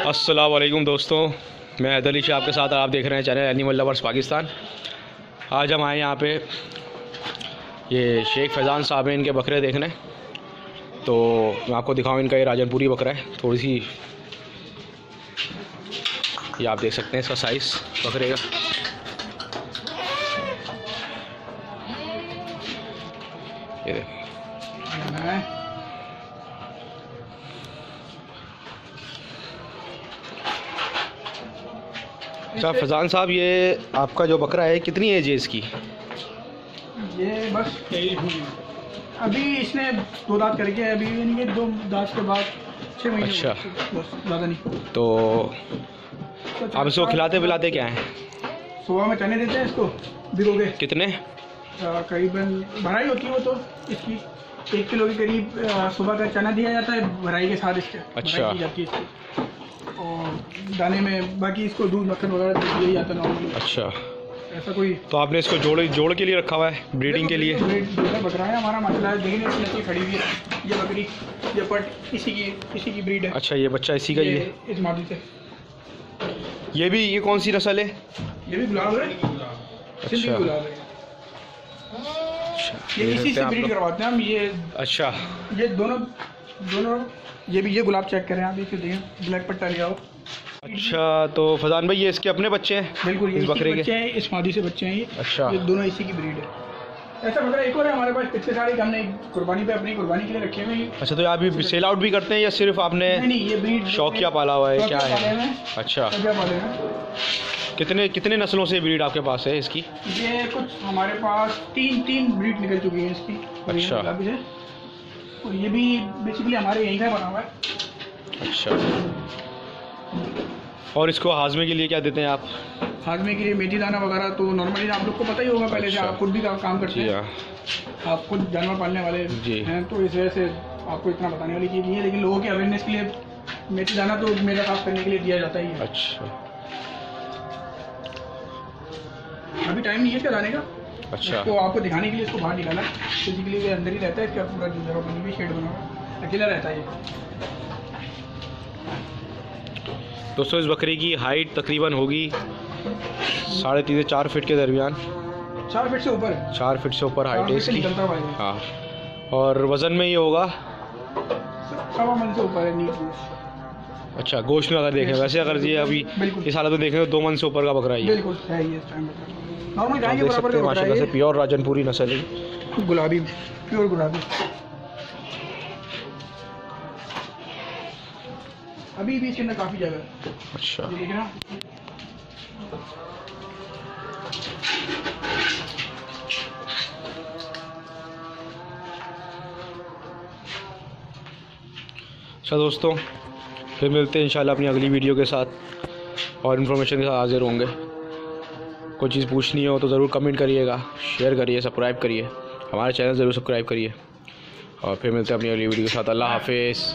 अस्सलाम वालेकुम दोस्तों, मैं हैदर अली शाह आपके साथ। आप देख रहे हैं चैनल एनिमल लवर्स पाकिस्तान। आज हम आए यहाँ पे ये शेख फैज़ान साहब हैं, इनके बकरे देखने। तो मैं आपको दिखाऊँ, इनका ये राजनपुरी बकरा है। थोड़ी सी ये आप देख सकते हैं इसका साइज़ बकरे का। ये देखो अच्छा फैज़ान साहब, ये आपका जो बकरा है कितनी एज है इसकी? ये बस अभी इसने 2 दांत करके अभी इनके 2 दांत के बाद 6 महीने। अच्छा, बस ज़्यादा नहीं। तो आप इसको खिलाते पिलाते क्या हैं? सुबह में चने देते हैं इसको भिगो के। कितने? करीबन भराई होती है वो तो इसकी 1 किलो के करीब सुबह का चना दिया जाता है भराई के साथ। इसके अच्छा, की जाती है इसकी। और दाने में बाकी इसको दूध मक्खन वगैरह दिया जाता है नॉर्मली। अच्छा, ऐसा कोई तो आपने इसको जोड़ के लिए रखा हुआ है, ब्रीडिंग के लिए? बकरा है हमारा, मसला है देखने इसकी खड़ी हुई है। ये बकरी, ये पट इसी की ब्रीड है। अच्छा, ये बच्चा इसी का ही है? इस मादी से। ये कौन सी नस्ल है? ये भी गुलाब है। अच्छा, गुलाब है। अच्छा, ये इसी से ब्रीड करवाते हैं हम। ये अच्छा, ये दोनों ये गुलाब चेक करें आप, देखिए ब्लैक पट्टा लिया हो। अच्छा, तो फैज़ान भाई ये इसके अपने बच्चे हैं? बिल्कुल, ये इस बकरे के बच्चे हैं, इस मादी से बच्चे हैं ये। अच्छा, ये दोनों इसी की ब्रीड है। ऐसा बकरा एक और है हमारे पास, पिछले साल हमने कुर्बानी पे अपनी कुर्बानी के लिए रखे हुए हैं। अच्छा, तो आप भी सेल आउट भी करते हैं या सिर्फ आपने? नहीं, ये ब्रीड शौकिया पाला हुआ है, क्या है? अच्छा, कितने नस्लों से ब्रीड आपके पास है इसकी? ये कुछ हमारे पास तीन ब्रीड निकल चुकी है इसकी। अच्छा, और ये भी बेसिकली हमारे यहीं का बना हुआ है। अच्छा, और इसको हाजमे के लिए क्या देते हैं आप? हाजमे के लिए मेथी दाना वगैरह तो नॉर्मली आप लोग को पता ही होगा पहले से। अच्छा, आप खुद भी काम करते हैं, आप खुद जानवर पालने वाले हैं, तो इस वजह से आपको इतना बताने वाली चीज़ नहीं है। लेकिन लोगों की अवेयरनेस के लिए मेथी दाना तो मेरा साफ करने के लिए दिया जाता ही है। अच्छा, अभी टाइम नहीं है इसका जाने का। अच्छा, तो आपको दिखाने के लिए इसको बाहर निकाला। फिजिकली ये अंदर ही रहता है, इसका पूरा जो जगह बनी हुई शेड बना हुआ, अकेला रहता है ये। दोस्तों, इस बकरी की हाइट तकरीबन होगी 3.5 से 4 फीट के दरमियान। 4 फीट से ऊपर? 4 फीट से ऊपर हाइट है इसकी। हाँ, और वज़न में ये होगा 1.25 मन से ऊपर है नीट। अच्छा, गोश्त में अगर देखें, वैसे अगर ये अभी इस हालत में देखें तो 2 मन से ऊपर का बकरा ही है। बिल्कुल है ये इस टाइम नॉर्मल गाय के देख बराबर सकते हैं, माशाल्लाह से प्योर राजनपुरी नस्ल है, गुलाबी, प्योर गुलाबी। अभी भी इसके अंदर काफ़ी जगह है। अच्छा, ये देखना। अच्छा दोस्तों, फिर मिलते हैं इंशाल्लाह अपनी अगली वीडियो के साथ और इन्फॉर्मेशन के साथ हाजिर होंगे। कोई चीज़ पूछनी हो तो ज़रूर कमेंट करिएगा, शेयर करिए, सब्सक्राइब करिए, हमारे चैनल ज़रूर सब्सक्राइब करिए। और फिर मिलते हैं अपनी अगली वीडियो के साथ। अल्लाह हाफिज़।